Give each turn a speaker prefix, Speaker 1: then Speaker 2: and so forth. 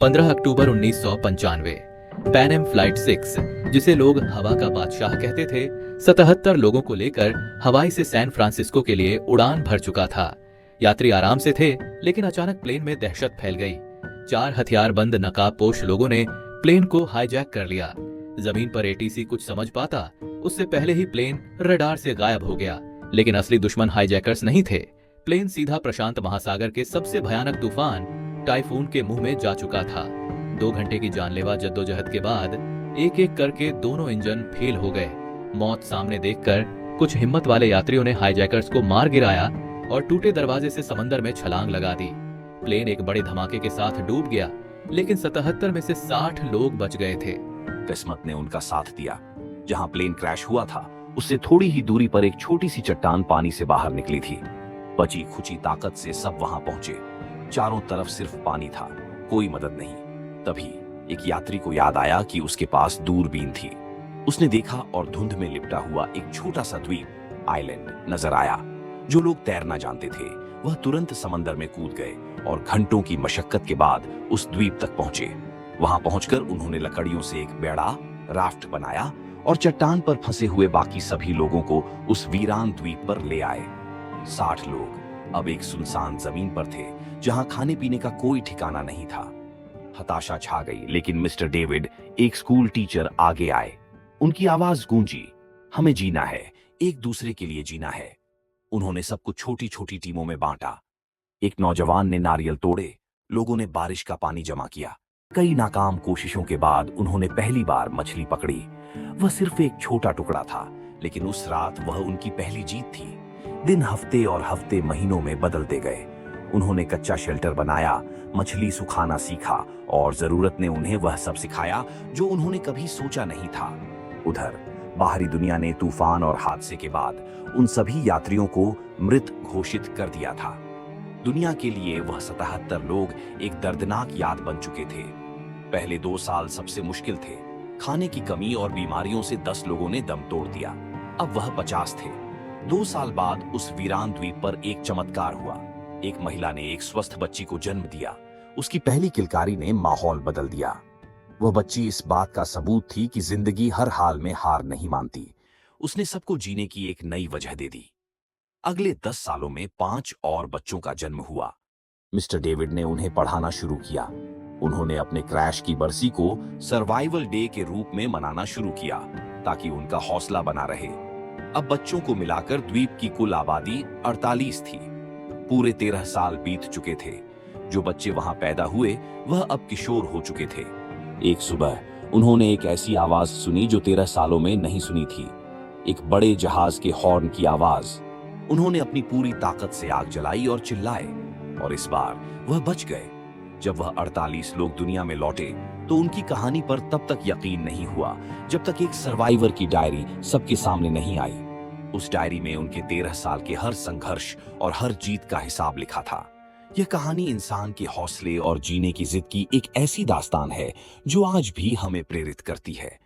Speaker 1: 15 October 1995 Pan Am flight 6, जिसे लोग हवा का बादशाह कहते थे, 77 लोगों को लेकर हवाई से सैन फ्रांसिस्को के लिए उड़ान भर चुका था। यात्री आराम से थे, लेकिन अचानक प्लेन में दहशत फैल गई। 4 हथियारबंद नकाबपोश लोगों ने प्लेन को हाईजैक कर लिया। जमीन पर एटीसी कुछ समझ पाता उससे पहले ही प्लेन रडार से गायब हो गया। लेकिन असली दुश्मन हाईजैकर्स नहीं थे। प्लेन सीधा प्रशांत महासागर के सबसे भयानक तूफान टाइफून के मुंह में जा चुका था। 2 घंटे की जानलेवा जद्दोजहद के बाद एक एक करके दोनों इंजन फेल हो गए। मौत सामने देखकर कुछ हिम्मत वाले यात्रियों ने हाईजैकर्स को मार गिराया और टूटे दरवाजे से समंदर में छलांग लगा दी। प्लेन एक बड़े धमाके के साथ डूब गया, लेकिन 77 में से 60 लोग बच गए थे।
Speaker 2: किस्मत ने उनका साथ दिया। जहां प्लेन क्रैश हुआ था, उससे थोड़ी ही दूरी पर एक छोटी सी चट्टान पानी से बाहर निकली थी। बची खुची ताकत से सब वहां पहुंचे। चारों तरफ सिर्फ पानी था, कोई मदद नहीं। तभी एक यात्री को याद आया कि उसके पास दूरबीन थी। उसने देखा और धुंध में लिपटा हुआ एक छोटा सा द्वीप, आइलैंड नजर आया। जो लोग तैरना जानते थे वह तुरंत समंदर में कूद गए और घंटों की मशक्कत के बाद उस द्वीप तक पहुंचे। वहां पहुंचकर उन्होंने लकड़ियों से एक बेड़ा, राफ्ट बनाया और चट्टान पर फंसे हुए बाकी सभी लोगों को उस वीरान द्वीप पर ले आए। 60 लोग अब एक सुनसान जमीन पर थे, जहां खाने पीने का कोई ठिकाना नहीं था। हताशा छा गई, लेकिन मिस्टर डेविड, एक स्कूल टीचर, आगे आए। उनकी आवाज गूंजी, हमें जीना है, एक दूसरे के लिए जीना है। उन्होंने सबको छोटी छोटी टीमों में बांटा। एक नौजवान ने नारियल तोड़े, लोगों ने बारिश का पानी जमा किया। कई नाकाम कोशिशों के बाद उन्होंने पहली बार मछली पकड़ी। वह सिर्फ एक छोटा टुकड़ा था, लेकिन उस रात वह उनकी पहली जीत थी। दिन हफ्ते और हफ्ते महीनों में बदलते गए। उन्होंने कच्चा शेल्टर बनाया, मछली सुखाना सीखा और जरूरत ने उन्हें वह सब सिखाया जो उन्होंने कभी सोचा नहीं था। उधर बाहरी दुनिया ने तूफान और हादसे के बाद उन सभी यात्रियों को मृत घोषित कर दिया था। दुनिया के लिए वह 77 लोग एक दर्दनाक याद बन चुके थे। पहले 2 साल सबसे मुश्किल थे। खाने की कमी और बीमारियों से 10 लोगों ने दम तोड़ दिया। अब वह 50 थे। 2 साल बाद उस वीरान द्वीप पर एक चमत्कार हुआ। एक महिला ने एक स्वस्थ बच्ची को जन्म दिया। उसकी पहली किलकारी ने माहौल बदल दिया। वह बच्ची इस बात का सबूत थी कि जिंदगी हर हाल में हार नहीं मानती। उसने सबको जीने की एक नई वजह दे दी। अगले 10 सालों में 5 और बच्चों का जन्म हुआ। मिस्टर डेविड ने उन्हें पढ़ाना शुरू किया। उन्होंने अपने क्रैश की बरसी को सर्वाइवल डे के रूप में मनाना शुरू किया, ताकि उनका हौसला बना रहे। अब बच्चों को मिलाकर द्वीप की कुल आबादी 48 थी। पूरे 13 साल बीत चुके थे। जो बच्चे वहां पैदा हुए वह अब किशोर हो चुके थे। एक सुबह उन्होंने एक ऐसी आवाज सुनी जो 13 सालों में नहीं सुनी थी। एक बड़े जहाज के हॉर्न की आवाज। उन्होंने अपनी पूरी ताकत से आग जलाई और चिल्लाए, और इस बार वह बच गए। जब वह 48 लोग दुनिया में लौटे तो उनकी कहानी पर तब तक यकीन नहीं हुआ जब तक एक सर्वाइवर की डायरी सबके सामने नहीं आई। उस डायरी में उनके 13 साल के हर संघर्ष और हर जीत का हिसाब लिखा था। यह कहानी इंसान के हौसले और जीने की जिद की एक ऐसी दास्तान है जो आज भी हमें प्रेरित करती है।